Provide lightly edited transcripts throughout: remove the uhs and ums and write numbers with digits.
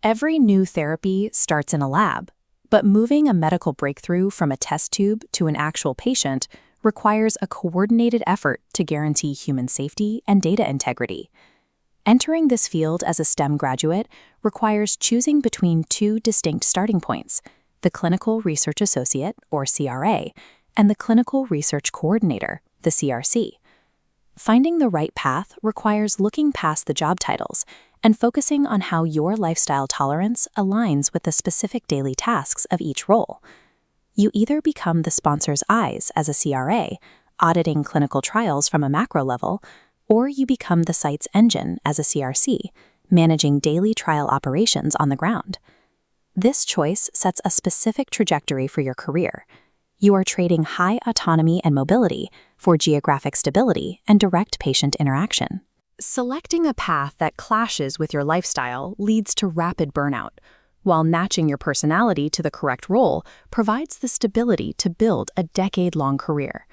Every new therapy starts in a lab, but moving a medical breakthrough from a test tube to an actual patient requires a coordinated effort to guarantee human safety and data integrity. Entering this field as a STEM graduate requires choosing between two distinct starting points: the Clinical Research Associate, or CRA, and the Clinical Research Coordinator, the CRC. Finding the right path requires looking past the job titles and focusing on how your lifestyle tolerance aligns with the specific daily tasks of each role. You either become the sponsor's eyes as a CRA, auditing clinical trials from a macro level, or you become the site's engine as a CRC, managing daily trial operations on the ground. This choice sets a specific trajectory for your career. You are trading high autonomy and mobility for geographic stability and direct patient interaction. Selecting a path that clashes with your lifestyle leads to rapid burnout, while matching your personality to the correct role provides the stability to build a decade-long career.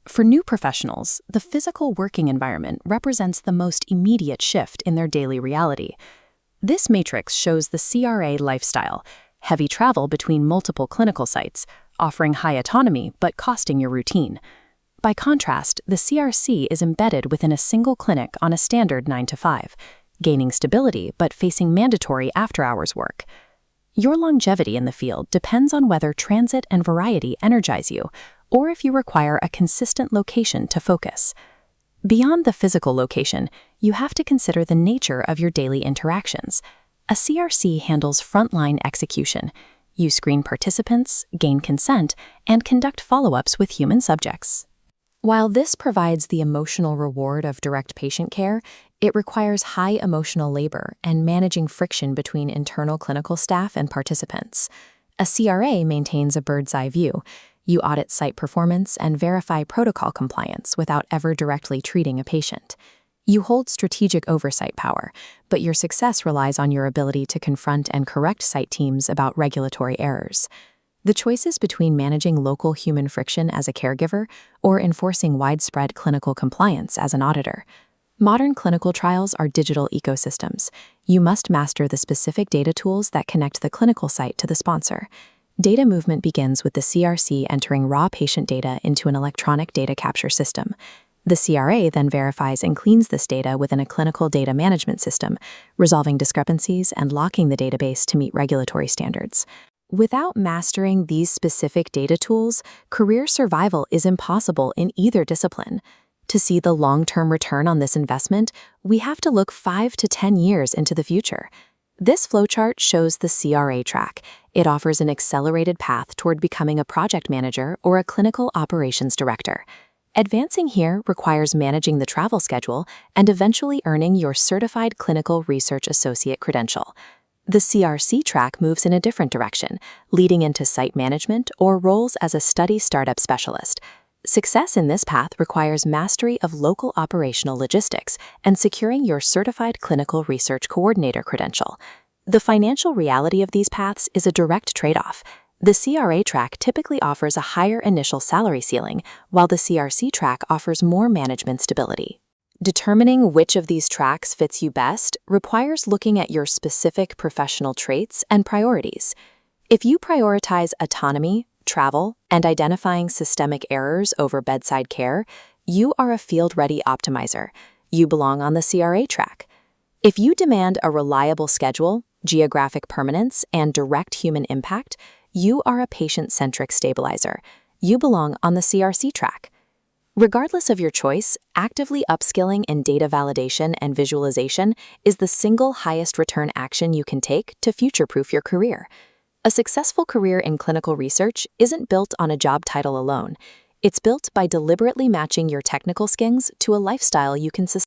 For new professionals, the physical working environment represents the most immediate shift in their daily reality. This matrix shows the CRA lifestyle: heavy travel between multiple clinical sites, offering high autonomy but costing your routine. By contrast, the CRC is embedded within a single clinic on a standard 9 to 5, gaining stability but facing mandatory after-hours work. Your longevity in the field depends on whether transit and variety energize you, or if you require a consistent location to focus. Beyond the physical location, you have to consider the nature of your daily interactions. A CRC handles frontline execution. You screen participants, gain consent, and conduct follow-ups with human subjects. While this provides the emotional reward of direct patient care, it requires high emotional labor and managing friction between internal clinical staff and participants. A CRA maintains a bird's-eye view. You audit site performance and verify protocol compliance without ever directly treating a patient. You hold strategic oversight power, but your success relies on your ability to confront and correct site teams about regulatory errors. The choices between managing local human friction as a caregiver or enforcing widespread clinical compliance as an auditor. Modern clinical trials are digital ecosystems. You must master the specific data tools that connect the clinical site to the sponsor. Data movement begins with the CRC entering raw patient data into an electronic data capture system. The CRA then verifies and cleans this data within a clinical data management system, resolving discrepancies and locking the database to meet regulatory standards. Without mastering these specific data tools, career survival is impossible in either discipline. To see the long-term return on this investment, we have to look 5 to 10 years into the future. This flowchart shows the CRA track. It offers an accelerated path toward becoming a project manager or a clinical operations director. Advancing here requires managing the travel schedule and eventually earning your Certified Clinical Research Associate credential. The CRC track moves in a different direction, leading into site management or roles as a study startup specialist. Success in this path requires mastery of local operational logistics and securing your Certified Clinical Research Coordinator credential. The financial reality of these paths is a direct trade-off. The CRA track typically offers a higher initial salary ceiling, while the CRC track offers more management stability. Determining which of these tracks fits you best requires looking at your specific professional traits and priorities. If you prioritize autonomy, travel, and identifying systemic errors over bedside care, you are a field-ready optimizer. You belong on the CRA track. If you demand a reliable schedule, geographic permanence, and direct human impact, you are a patient-centric stabilizer. You belong on the CRC track. Regardless of your choice, actively upskilling in data validation and visualization is the single highest return action you can take to future-proof your career. A successful career in clinical research isn't built on a job title alone. It's built by deliberately matching your technical skills to a lifestyle you can sustain.